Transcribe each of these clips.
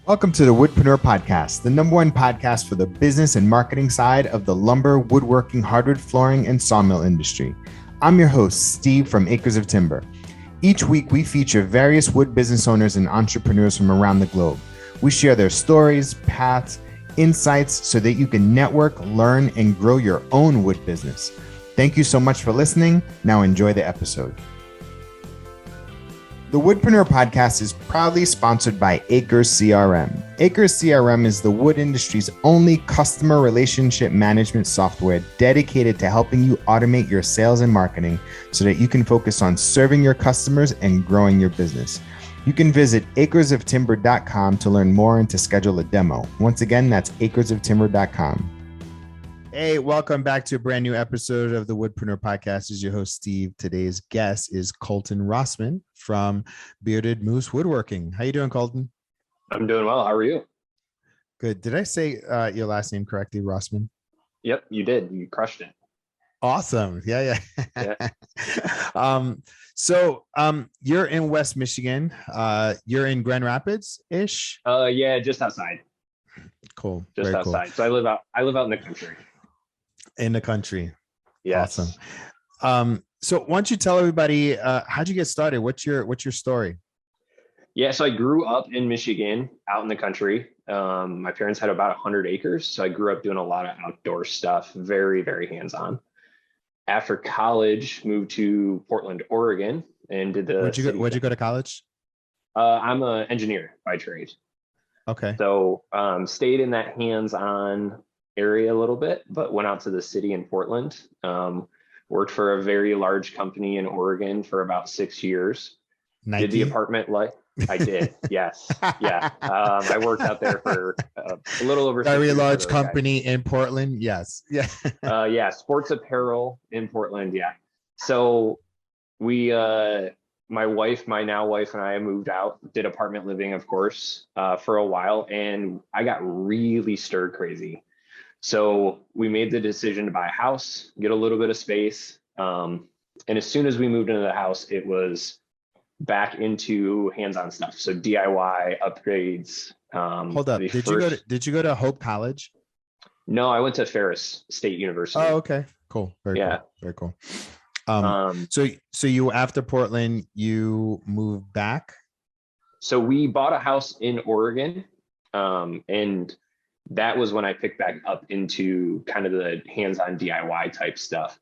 Welcome to the Woodpreneur podcast, the number one podcast for the business and marketing side of the lumber, woodworking, hardwood flooring, and sawmill industry. I'm your host, Steve from Acres of Timber. Each week, we feature various wood business owners and entrepreneurs from around the globe. We share their stories, paths, insights so that you can network, learn, and grow your own wood business. Thank you so much for listening. Now enjoy the episode. The Woodpreneur podcast is proudly sponsored by Acres CRM. Acres CRM is the wood industry's only customer relationship management software dedicated to helping you automate your sales and marketing so that you can focus on serving your customers and growing your business. You can visit acresoftimber.com to learn more and to schedule a demo. Once again, that's acresoftimber.com. Hey, welcome back to a brand new episode of the Woodpreneur podcast. This is your host, Steve. Today's guest is Colton Rosman from Bearded Moose Woodworking. How you doing, Colton? I'm doing well. How are you? Good. Did I say your last name correctly, Rosman? Yep, you did. You crushed it. Awesome. Yeah. So you're in West Michigan. You're in Grand Rapids-ish? Yeah, just outside. Cool. Just Very outside. cool. So I live out in the country. In the country. Yes. Awesome. So why don't you tell everybody how'd you get started? What's your story? Yeah, so I grew up in Michigan, out in the country. My parents had about 100 acres, so I grew up doing a lot of outdoor stuff, very, very hands-on. After college, moved to Portland, Oregon, and did the. Where'd you go to college? I'm an engineer by trade. Okay. So stayed in that hands-on area a little bit, but went out to the city in Portland. Worked for a very large company in Oregon for about 6 years. Nike? Did the apartment life. I did. Yes. Yeah. I worked out there for a little over 6 years. Very large company in Portland. Yes. Yeah. Yeah. Sports apparel in Portland. Yeah. So we, my now wife and I moved out, did apartment living, of course, for a while. And I got really stir crazy. So we made the decision to buy a house, get a little bit of space. And as soon as we moved into the house, it was back into hands-on stuff. So DIY upgrades. Hold up. Did you go to Hope College? No, I went to Ferris State University. Oh, okay. Cool. Very cool. So you, after Portland, you moved back? So we bought a house in Oregon. And that was when I picked back up into kind of the hands-on DIY type stuff.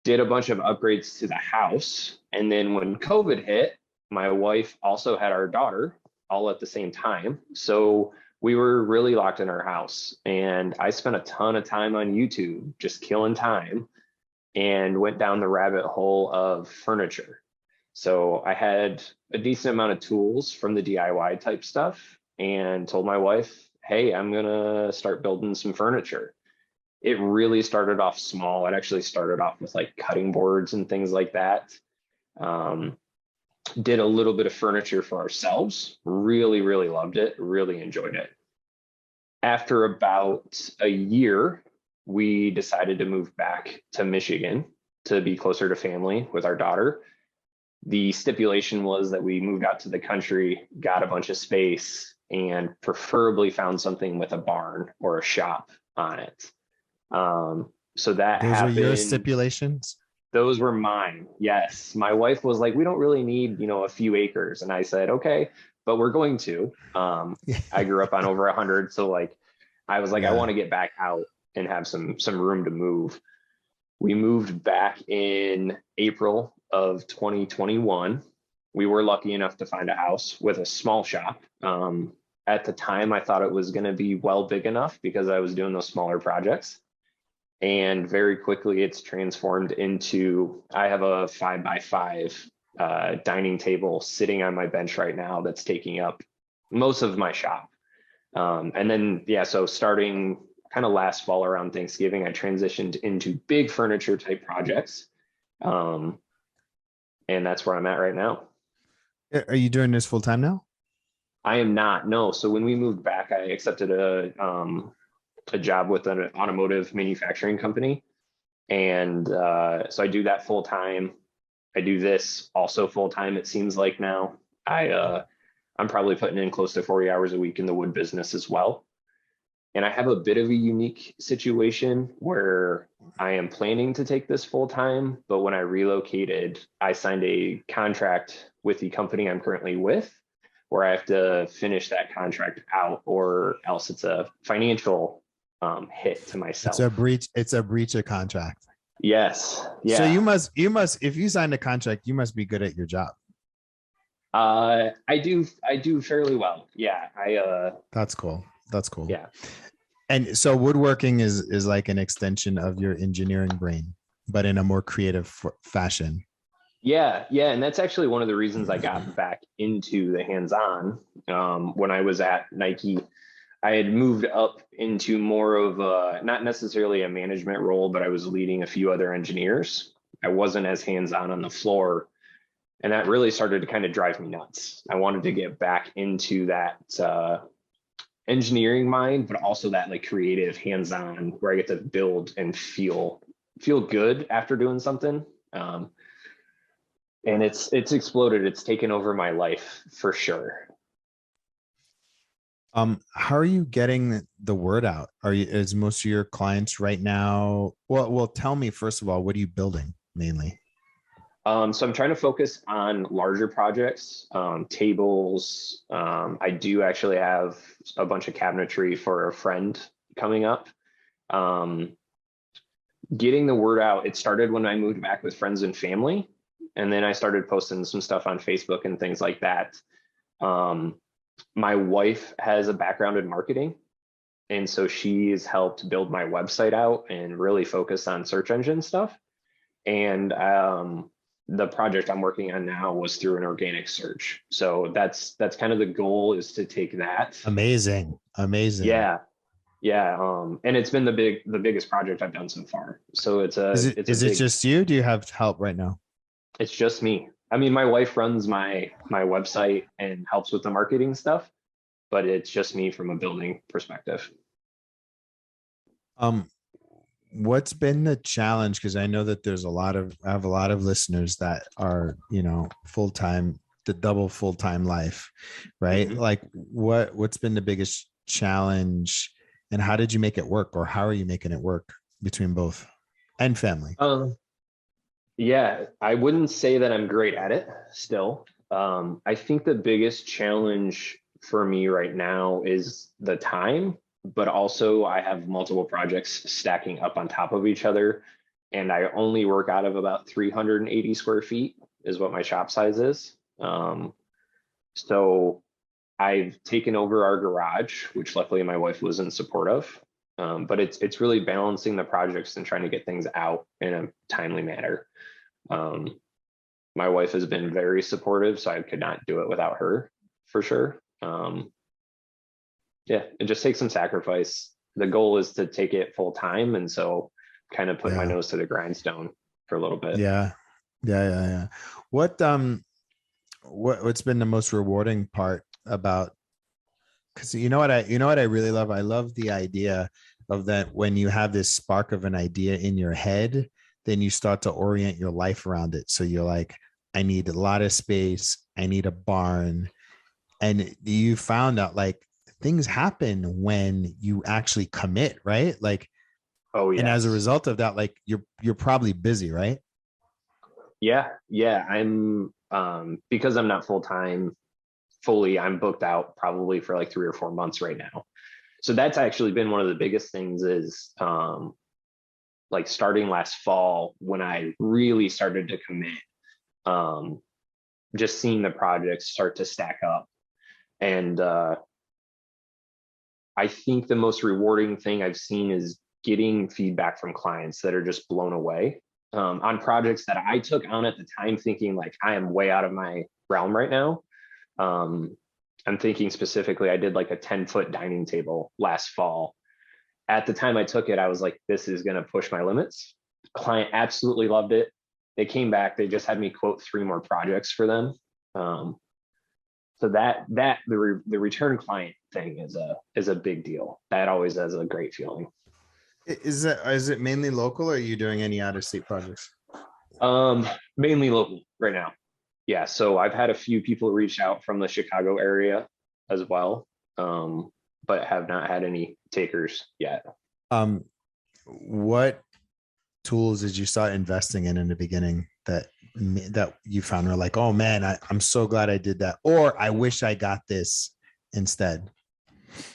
Did a bunch of upgrades to the house. And then when COVID hit, my wife also had our daughter all at the same time. So we were really locked in our house. And I spent a ton of time on YouTube, just killing time, and went down the rabbit hole of furniture. So I had a decent amount of tools from the DIY type stuff and told my wife, hey, I'm going to start building some furniture. It really started off small. It actually started off with like cutting boards and things like that. Did a little bit of furniture for ourselves. Really, really loved it. Really enjoyed it. After about a year, we decided to move back to Michigan to be closer to family with our daughter. The stipulation was that we moved out to the country, got a bunch of space, and preferably found something with a barn or a shop on it. So that happened. Those were your stipulations? Those were mine. Yes. My wife was like, we don't really need, a few acres. And I said, okay, but we're going to. I grew up on over 100. So I was like, I want to get back out and have some room to move. We moved back in April of 2021. We were lucky enough to find a house with a small shop. At the time, I thought it was going to be big enough because I was doing those smaller projects. And very quickly, it's transformed into, I have a 5x5 dining table sitting on my bench right now that's taking up most of my shop. And then, so starting kind of last fall around Thanksgiving, I transitioned into big furniture type projects. And that's where I'm at right now. Are you doing this full time now? I am not. No. So when we moved back, I accepted a job with an automotive manufacturing company. And so I do that full time. I do this also full time, it seems like now. I I'm probably putting in close to 40 hours a week in the wood business as well. And I have a bit of a unique situation where I am planning to take this full time, but when I relocated, I signed a contract with the company I'm currently with, where I have to finish that contract out, or else it's a financial hit to It's a myself. breach. It's a breach of contract. Yes. So Yeah. you must, if you signed a contract, you must be good at your job. I do fairly well. Yeah. That's cool. That's cool. Yeah. And so woodworking is like an extension of your engineering brain, but in a more creative fashion. Yeah, yeah, and that's actually one of the reasons I got back into the hands-on. When I was at Nike, I had moved up into more of a, not necessarily a management role, but I was leading a few other engineers. I wasn't as hands-on on the floor, and that really started to kind of drive me nuts. I wanted to get back into that engineering mind, but also that like creative hands-on where I get to build and feel good after doing something. And it's exploded. It's taken over my life for sure. How are you getting the word out? Is most of your clients right now? Well, tell me first of all, what are you building mainly? So I'm trying to focus on larger projects, tables. I do actually have a bunch of cabinetry for a friend coming up. Getting the word out. It started when I moved back with friends and family, and then I started posting some stuff on Facebook and things like that. My wife has a background in marketing, and so she's helped build my website out and really focus on search engine stuff. And the project I'm working on now was through an organic search. So that's kind of the goal, is to take that. Amazing. Yeah. Yeah. And it's been the biggest project I've done so far. So it's it just you? Do you have help right now? it's just me. I mean, my wife runs my website and helps with the marketing stuff, but it's just me from a building perspective. What's been the challenge? Because I know that I have a lot of listeners that are, full-time, the double full-time life, right? Mm-hmm. Like what's been the biggest challenge, and how did you make it work, or how are you making it work between both and family? Yeah, I wouldn't say that I'm great at it still. I think the biggest challenge for me right now is the time, but also I have multiple projects stacking up on top of each other, and I only work out of about 380 square feet is what my shop size is. So I've taken over our garage, which luckily my wife was in support of. But it's really balancing the projects and trying to get things out in a timely manner. My wife has been very supportive, so I could not do it without her for sure. Yeah, it just takes some sacrifice. The goal is to take it full time, and so kind of put my nose to the grindstone for a little bit. Yeah. What's been the most rewarding part about, because you know what I really love? I love the idea of that when you have this spark of an idea in your head, then you start to orient your life around it. So you're like, I need a lot of space, I need a barn. And you found out like things happen when you actually commit, right? Like, Oh yeah. And as a result of that, like you're probably busy, right? Yeah. I'm because I'm not full time fully, I'm booked out probably for like 3 or 4 months right now. So that's actually been one of the biggest things, is like starting last fall when I really started to commit, just seeing the projects start to stack up. And I think the most rewarding thing I've seen is getting feedback from clients that are just blown away on projects that I took on at the time, thinking like I am way out of my realm right now. I'm thinking specifically, I did like a 10-foot dining table last fall. At the time I took it, I was like, this is going to push my limits. The client absolutely loved it. They came back, they just had me quote 3 more projects for them. So the return client thing is a big deal. That always has a great feeling. Is it mainly local, or are you doing any out of state projects? Mainly local right now. Yeah, so I've had a few people reach out from the Chicago area as well, but have not had any takers yet. What tools did you start investing in the beginning that you found were like, oh man, I'm so glad I did that, or I wish I got this instead?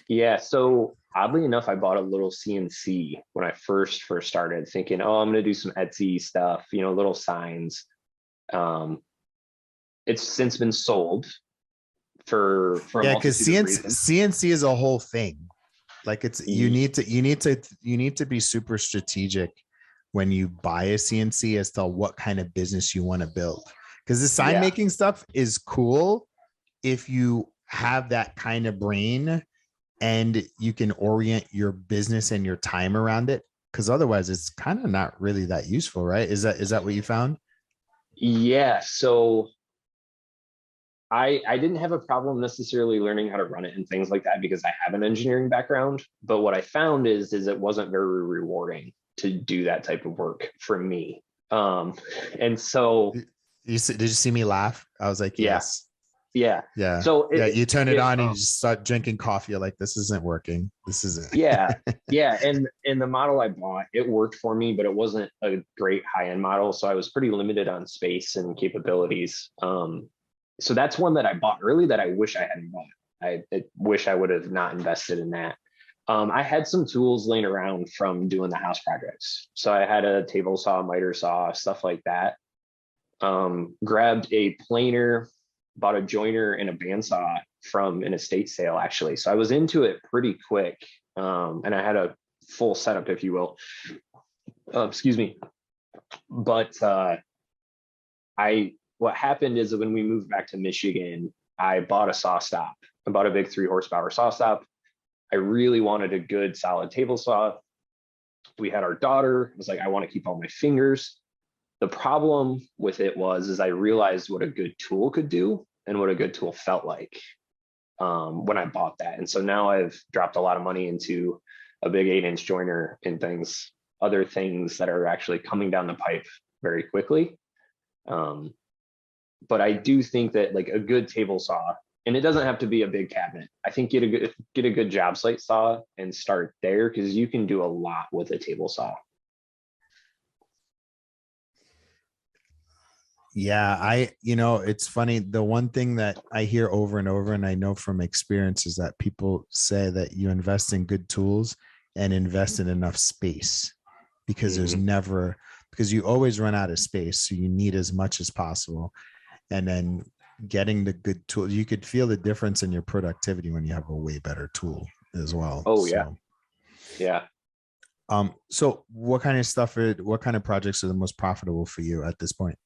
Yeah, so oddly enough, I bought a little CNC when I first started, thinking, oh, I'm going to do some Etsy stuff, little signs. It's since been sold for a Because multitude of reasons. CNC is a whole thing. Like you need to be super strategic when you buy a CNC as to what kind of business you want to build. Because the sign making stuff is cool if you have that kind of brain and you can orient your business and your time around it. Because otherwise it's kind of not really that useful, right? Is that what you found? Yeah. So I didn't have a problem necessarily learning how to run it and things like that because I have an engineering background. But what I found is it wasn't very rewarding to do that type of work for me. And so did you see me laugh? I was like, yes. Yeah. So you turn it on and you just start drinking coffee. You're like, this isn't working. This isn't. Yeah. And the model I bought, it worked for me, but it wasn't a great high-end model. So I was pretty limited on space and capabilities. So that's one that I bought early that I wish I hadn't bought. I wish I would have not invested in that. I had some tools laying around from doing the house projects. So I had a table saw, miter saw, stuff like that. Grabbed a planer, bought a joiner and a bandsaw from an estate sale, actually. So I was into it pretty quick. And I had a full setup, if you will. Excuse me. But what happened is that when we moved back to Michigan, I bought a saw stop. I bought a big 3 horsepower saw stop. I really wanted a good solid table saw. We had our daughter. I was like, I want to keep all my fingers. The problem with it is I realized what a good tool could do and what a good tool felt like when I bought that. And so now I've dropped a lot of money into a big 8-inch joiner and other things that are actually coming down the pipe very quickly. But I do think that like a good table saw, and it doesn't have to be a big cabinet. I think get a good job site saw and start there because you can do a lot with a table saw. Yeah, it's funny. The one thing that I hear over and over, and I know from experience, is that people say that you invest in good tools and invest in enough space because because you always run out of space. So you need as much as possible. And then getting the good tool, you could feel the difference in your productivity when you have a way better tool as well. Oh, yeah. Yeah. So what kind of projects are the most profitable for you at this point?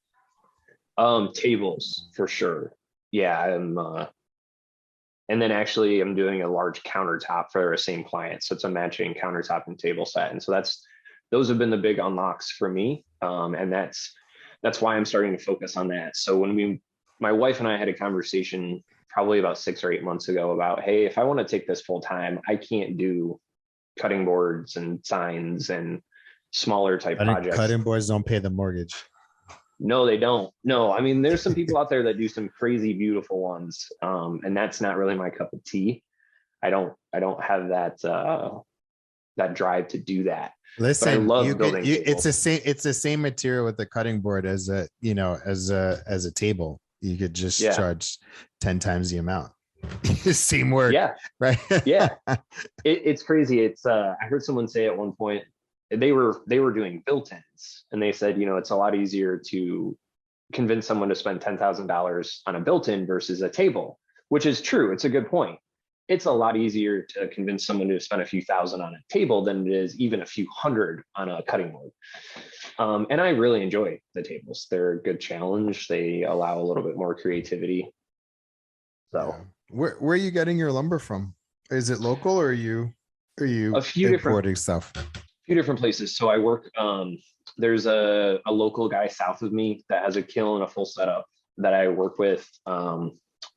Tables for sure. Yeah. And then actually I'm doing a large countertop for the same client. So it's a matching countertop and table set. And so those have been the big unlocks for me. And that's why I'm starting to focus on that. So my wife and I had a conversation probably about 6 or 8 months ago about, hey, if I want to take this full time, I can't do cutting boards and signs and smaller type projects. Cutting boards don't pay the mortgage. No, they don't. No, I mean, there's some people out there that do some crazy beautiful ones. And that's not really my cup of tea. I don't have that drive to do that. Listen, I love building it's the same material with the cutting board as a table. You could just charge 10 times the amount. Same work. Yeah. Right. Yeah. It's crazy. I heard someone say at one point they were doing built-ins and they said, it's a lot easier to convince someone to spend $10,000 on a built-in versus a table, which is true. It's a good point. It's a lot easier to convince someone to spend a few thousand on a table than it is even a few hundred on a cutting board. And I really enjoy the tables. They're a good challenge. They allow a little bit more creativity. So where are you getting your lumber from? Is it local or are you a few importing stuff? A few different places. So I work, there's a local guy south of me that has a kiln, a full setup that I work with.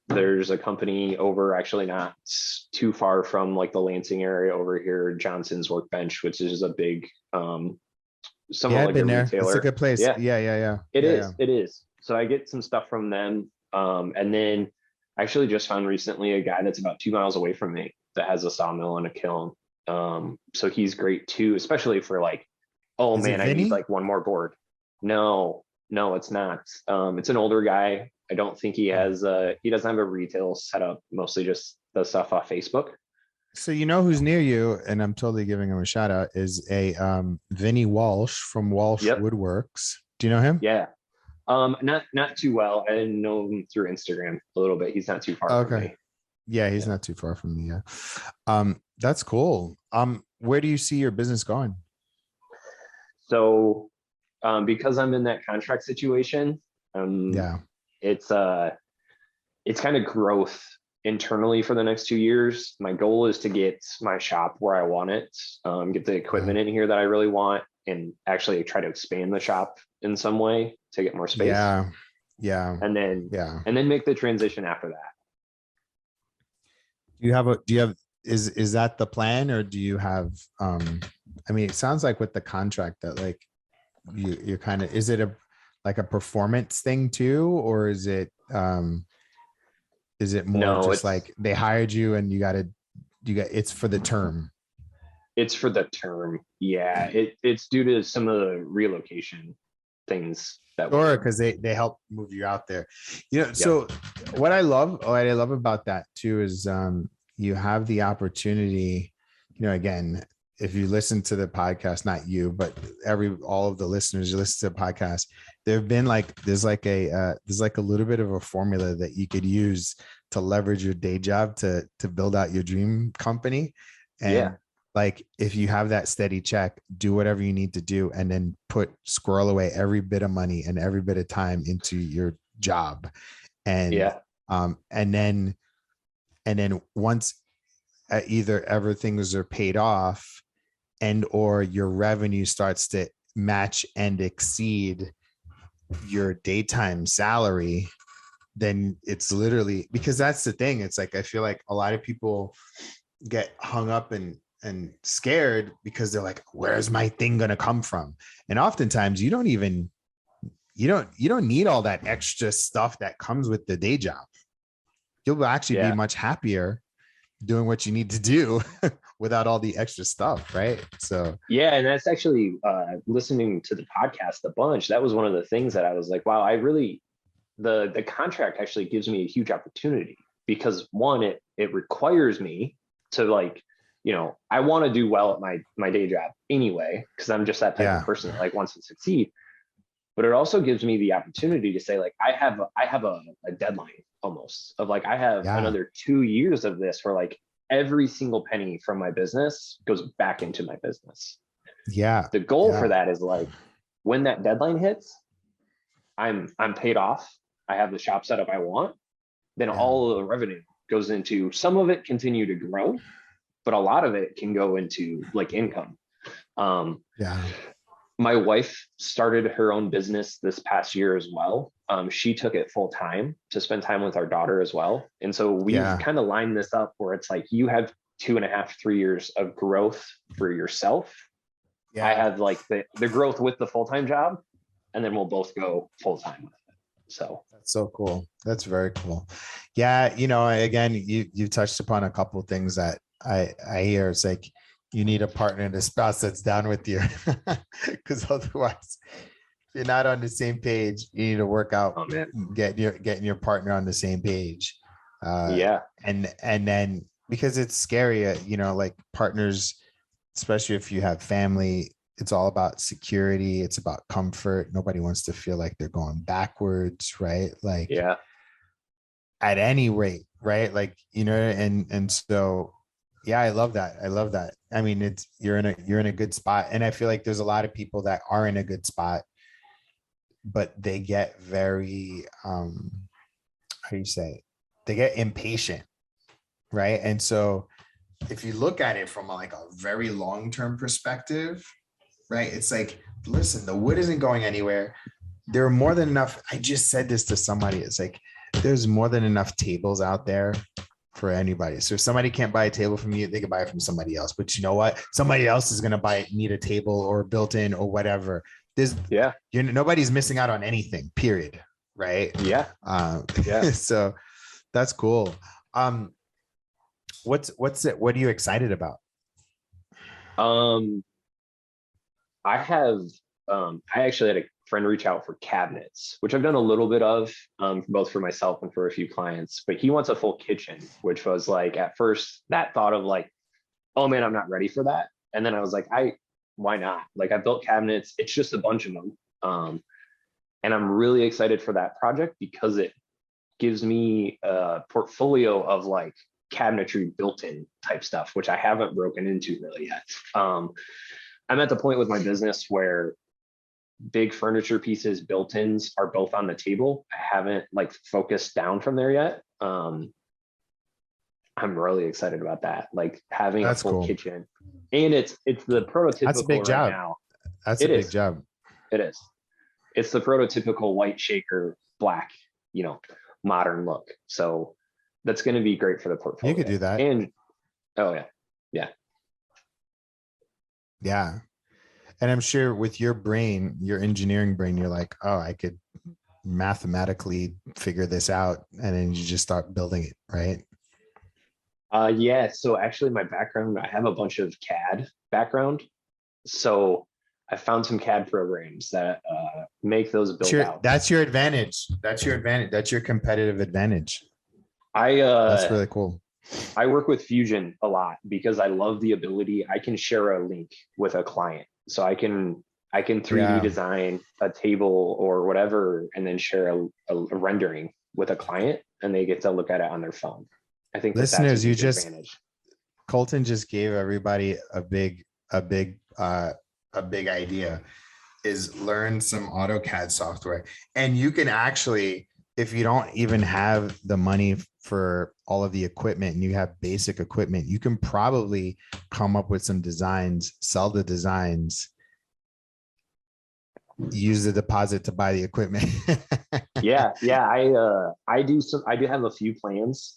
There's a company over, actually not too far from like the Lansing area over here, Johnson's Workbench, which is a big, somewhat like a retailer. It's a good place. Yeah. Yeah. It is. So I get some stuff from them. And then I actually just found recently a guy that's about 2 miles away from me that has a sawmill and a kiln. So he's great too, especially for like, oh Is it man, I need Vinny? like one more board. No, it's not. It's an older guy. I don't think he doesn't have a retail setup, mostly just the stuff off Facebook. So you know who's near you, and I'm totally giving him a shout out, is a Vinny Walsh from Walsh Yep. Woodworks. Do you know him? Yeah. Not too well. I didn't know him through Instagram a little bit. He's not too far from me. Yeah, he's not too far from me. Yeah. That's cool. Where do you see your business going? So because I'm in that contract situation, it's kind of growth internally for the next 2 years. My goal is to get my shop where I want it, get the equipment in here that I really want, and actually try to expand the shop in some way to get more space. Yeah. And then make the transition after that. Is that the plan, or do you have, I mean, it sounds like with the contract that like you're kind of, is it like a performance thing too? Or is it more just like they hired you and it's for the term? It's for the term. Yeah. It's due to some of the relocation things because they help move you out there. So what I love about that too is you have the opportunity, again, if you listen to the podcast, not you, but all of the listeners, you listen to the podcast, there's like a little bit of a formula that you could use to leverage your day job to build out your dream company. And like, if you have that steady check, do whatever you need to do, and then squirrel away every bit of money and every bit of time into your job. And then once either everything are paid off and or your revenue starts to match and exceed your daytime salary, then it's literally, because that's the thing. It's like, I feel like a lot of people get hung up and scared because they're like, where's my thing going to come from? And oftentimes you don't need all that extra stuff that comes with the day job. You'll actually be much happier doing what you need to do without all the extra stuff. Right. So, yeah. And that's actually listening to the podcast a bunch. That was one of the things that I was like, wow, the contract actually gives me a huge opportunity, because one, it requires me to like, I want to do well at my day job anyway, because I'm just that type of person that like wants to succeed. But it also gives me the opportunity to say, like, I have a deadline almost of like, I have another 2 years of this where like every single penny from my business goes back into my business. Yeah. The goal for that is like, when that deadline hits, I'm paid off. I have the shop set up I want. Then all of the revenue goes into, some of it continue to grow, but a lot of it can go into like income. My wife started her own business this past year as well. She took it full time to spend time with our daughter as well. And so we've kind of lined this up where it's like, you have 2.5, 3 years of growth for yourself. I have like the growth with the full-time job, and then we'll both go full-time with it. So that's so cool. That's very cool. Yeah. Again, you touched upon a couple of things that I hear. It's like, you need a partner and a spouse that's down with you, because otherwise if you're not on the same page, you need to work out getting your partner on the same page. And then, because it's scary, like partners, especially if you have family, it's all about security. It's about comfort. Nobody wants to feel like they're going backwards. Right. Like, at any rate, right. Like, and so, I love that. I mean, you're in a good spot. And I feel like there's a lot of people that are in a good spot, but they get very, how do you say, they get impatient. Right. And so if you look at it from like a very long-term perspective, right, it's like, listen, the wood isn't going anywhere. There are more than enough. I just said this to somebody. It's like, there's more than enough tables out there for anybody. So if somebody can't buy a table from you, they can buy it from somebody else. But you know what? Somebody else is going to need a table or built in or whatever. Nobody's missing out on anything, period. right? Yeah. Yeah. So that's cool. What are you excited about? Um, I have, I actually had a friend reach out for cabinets, which I've done a little bit of, both for myself and for a few clients, but he wants a full kitchen, which was like, at first that thought of like, oh man, I'm not ready for that. And then I was like, why not? Like I built cabinets. It's just a bunch of them. And I'm really excited for that project because it gives me a portfolio of like cabinetry built-in type stuff, which I haven't broken into really yet. I'm at the point with my business where big furniture pieces, built-ins are both on the table. I haven't like focused down from there yet. I'm really excited about that. Like having That's a full cool. kitchen, and it's the prototypical That's a big right job. now. That's a big job. It is. It's the prototypical white shaker, black, modern look. So that's going to be great for the portfolio. You could do that. And oh yeah, yeah, yeah. And I'm sure with your brain, your engineering brain, you're like, oh, I could mathematically figure this out, and then you just start building it, right? Yeah. So actually, my background, I have a bunch of CAD background. So I found some CAD programs that make those build out. That's your advantage. That's your advantage. That's your competitive advantage. That's really cool. I work with Fusion a lot because I love the ability. I can share a link with a client, so I can 3D design a table or whatever, and then share a rendering with a client, and they get to look at it on their phone. I think listeners, that's advantage. Colton just gave everybody a big idea, is learn some AutoCAD software. And you can actually, if you don't even have the money for all of the equipment and you have basic equipment, you can probably come up with some designs, sell the designs, use the deposit to buy the equipment. Yeah. I do have a few plans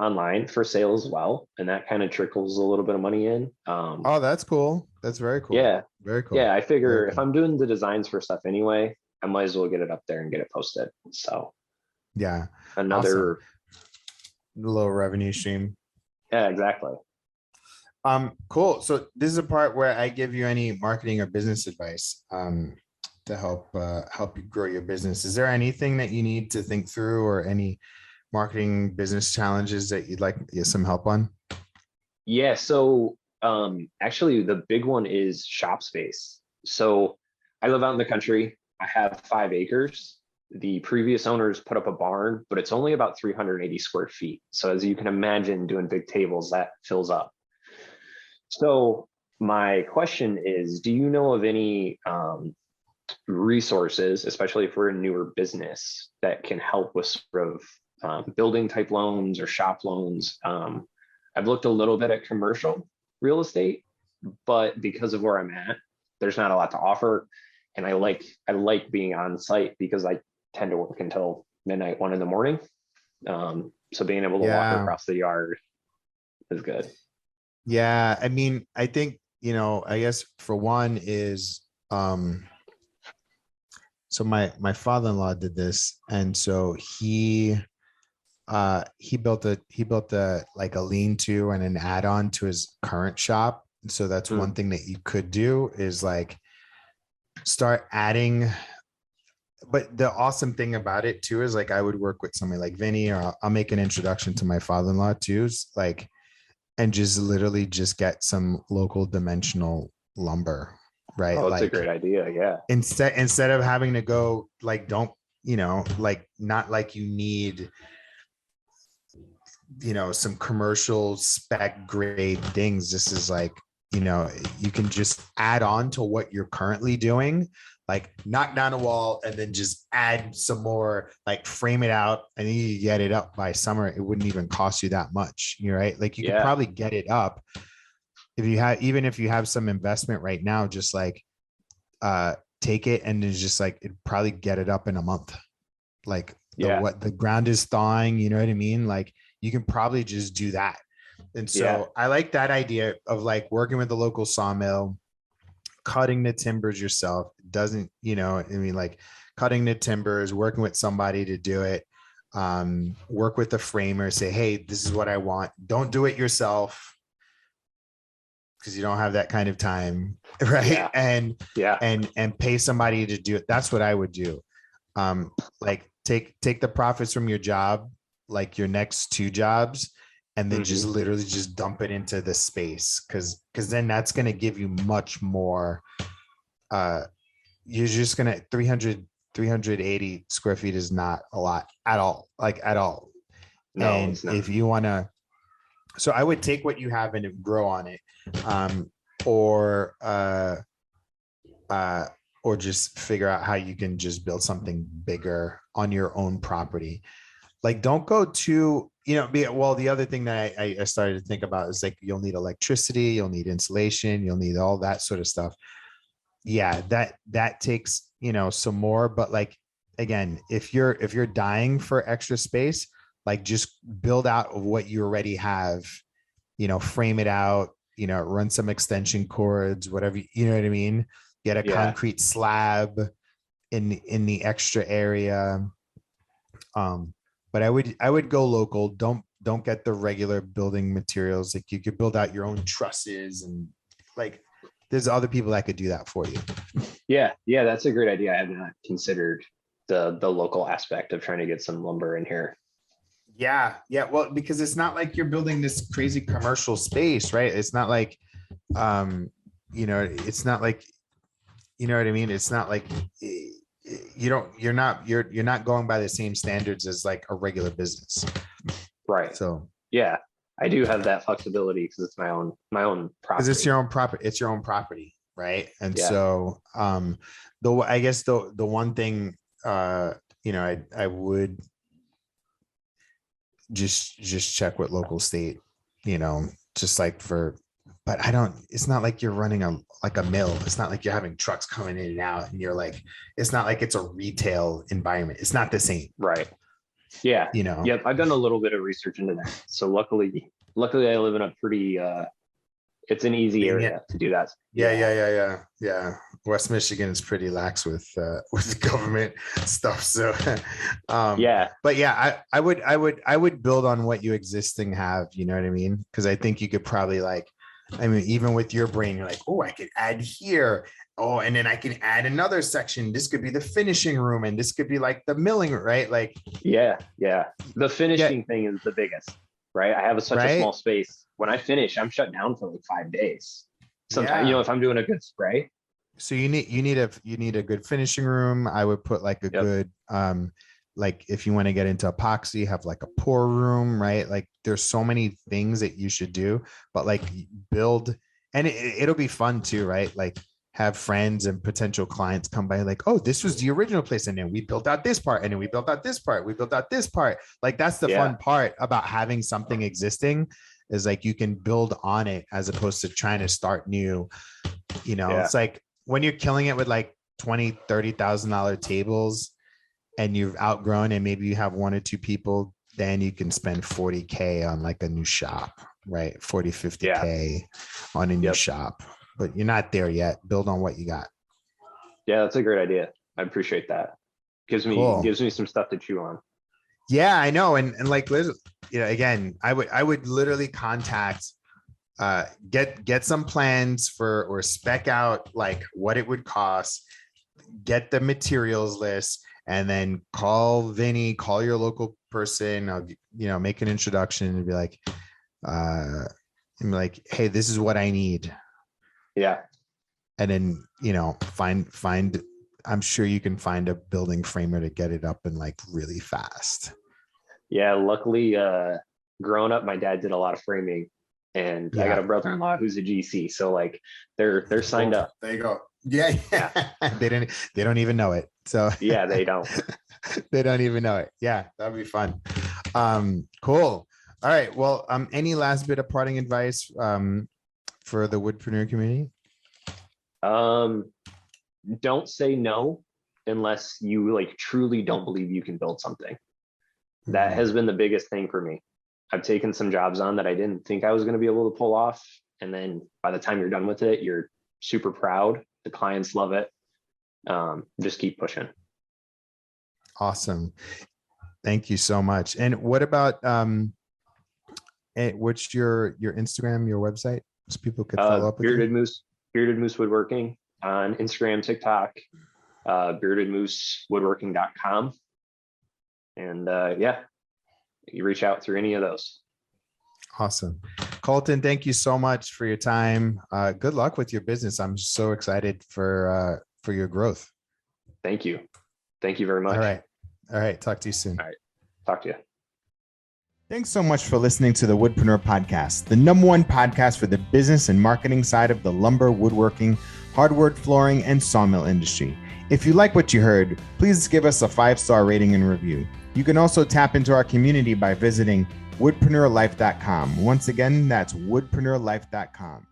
online for sale as well, and that kind of trickles a little bit of money in. Oh, that's cool. That's very cool. Yeah, very cool. Yeah, I figure if I'm doing the designs for stuff anyway, I might as well get it up there and get it posted. So yeah, another little revenue stream. Yeah, exactly. Cool. So this is a part where I give you any marketing or business advice to help you grow your business. Is there anything that you need to think through, or any marketing business challenges that you'd like some help on? Yeah. So actually the big one is shop space. So I live out in the country. I have 5 acres. The previous owners put up a barn, but it's only about 380 square feet. So as you can imagine, doing big tables, that fills up. So my question is, do you know of any resources, especially if we're a newer business, that can help with sort of building type loans or shop loans? I've looked a little bit at commercial real estate, but because of where I'm at, there's not a lot to offer. And I like being on site because I tend to work until midnight, 1 a.m. So being able to walk across the yard is good. Yeah. I mean, I think, I guess for one is, so my father-in-law did this. And so he built a like a lean-to and an add-on to his current shop. So that's one thing that you could do, is like start adding. But the awesome thing about it too is, like, I would work with somebody like Vinny, or I'll make an introduction to my father-in-law too, like, and just literally just get some local dimensional lumber, right? Oh, that's like a great idea. Yeah. Instead of having to go, like, don't, like, not like you need, some commercial spec grade things. This is like, you can just add on to what you're currently doing, like knock down a wall and then just add some more, like frame it out, and then you get it up by summer. It wouldn't even cost you that much. You're right. Like, you could probably get it up even if you have some investment right now, just like take it and then just like, it'd probably get it up in a month. Like the ground is thawing, you know what I mean? Like, you can probably just do that. And so I like that idea of like working with the local sawmill, cutting the timbers yourself. It doesn't, like cutting the timbers, working with somebody to do it. Work with the framer, say, hey, this is what I want. Don't do it yourself because you don't have that kind of time, right? Yeah. And Yeah. and pay somebody to do it. That's what I would do. Like take the profits from your job, like your next 2 jobs, and then just literally just dump it into the space, because then that's going to give you much more. You're just going to 380 square feet is not a lot at all, like at all. No, And it's not. if you want to, so I would take what you have and grow on it, or just figure out how you can just build something bigger on your own property. Like, don't go to, the other thing that I started to think about is like, you'll need electricity, you'll need insulation, you'll need all that sort of stuff. Yeah, that takes, some more, but like, again, if you're dying for extra space, like just build out of what you already have, frame it out, run some extension cords, whatever, you know what I mean? Get a concrete slab in the extra area. But I would go local. Don't get the regular building materials. Like, you could build out your own trusses, and like, there's other people that could do that for you. Yeah, that's a great idea. I have not considered the local aspect of trying to get some lumber in here. Yeah. Well, because it's not like you're building this crazy commercial space, right? It's not like, it's not like, you know what I mean? It's not like you're not going by the same standards as like a regular business. Right. So yeah, I do have that flexibility because it's my own property. Because it's your own property. It's your own property, right? And Yeah. so, I guess the one thing, I would just check with local state, just like but it's not like you're running a mill. It's not like you're having trucks coming in and out, and you're like, it's not like it's a retail environment. It's not the same. Right. Yeah. Yep. I've done a little bit of research into that. So luckily I live in a pretty, it's an easy area to do that. Yeah. West Michigan is pretty lax with government stuff. So, but yeah, I would build on what you existing have. You know what I mean? Because I think you could probably even with your brain, you're like, oh, I could add here. Oh, and then I can add another section. This could be the finishing room, and this could be like the milling, right? Like, yeah. The finishing thing is the biggest, right? I have such a small space. When I finish, I'm shut down for like 5 days. Sometimes, if I'm doing a good spray. So you need a good finishing room. I would put like a good, like if you want to get into epoxy, have like a pour room, right? Like, there's so many things that you should do, but like build, and it'll be fun too, right? Like, have friends and potential clients come by, like, oh, this was the original place, and then we built out this part, and then we built out this part, we built out this part. Like, that's the fun part about having something existing, is like you can build on it as opposed to trying to start new. It's like when you're killing it with like $20,000-$30,000 tables, and you've outgrown, and maybe you have 1 or 2 people, then you can spend $40K on like a new shop, right? 40, 50K on a new shop, but you're not there yet. Build on what you got. Yeah, that's a great idea. I appreciate that. Gives me some stuff to chew on. Yeah, I know. And like, again, I would literally contact, get some plans or spec out like what it would cost, get the materials list, and then call Vinny, call your local person, make an introduction and be like, hey, this is what I need. Yeah. And then, find, I'm sure you can find a building framer to get it up and like really fast. Yeah. Luckily, growing up, my dad did a lot of framing, and I got a brother-in-law who's a GC. So like they're signed up. There you go. Yeah. They don't even know it. So yeah, they don't. They don't even know it. Yeah, that'd be fun. Cool. All right. Well, any last bit of parting advice for the Woodpreneur community? Don't say no unless you like truly don't believe you can build something. That has been the biggest thing for me. I've taken some jobs on that I didn't think I was going to be able to pull off, and then by the time you're done with it, you're super proud. The clients love it. Just keep pushing. Awesome. Thank you so much. And what about, what's your Instagram, your website, so people could follow up with Bearded you? Moose Woodworking on Instagram, TikTok, beardedmoosewoodworking.com. And yeah, you reach out through any of those. Awesome. Colton, thank you so much for your time. Good luck with your business. I'm so excited for your growth. Thank you. Thank you very much. All right. All right. Talk to you soon. All right. Talk to you. Thanks so much for listening to the Woodpreneur podcast, the #1 podcast for the business and marketing side of the lumber, woodworking, hardwood, flooring, and sawmill industry. If you like what you heard, please give us a 5-star rating and review. You can also tap into our community by visiting woodpreneurlife.com. Once again, that's woodpreneurlife.com.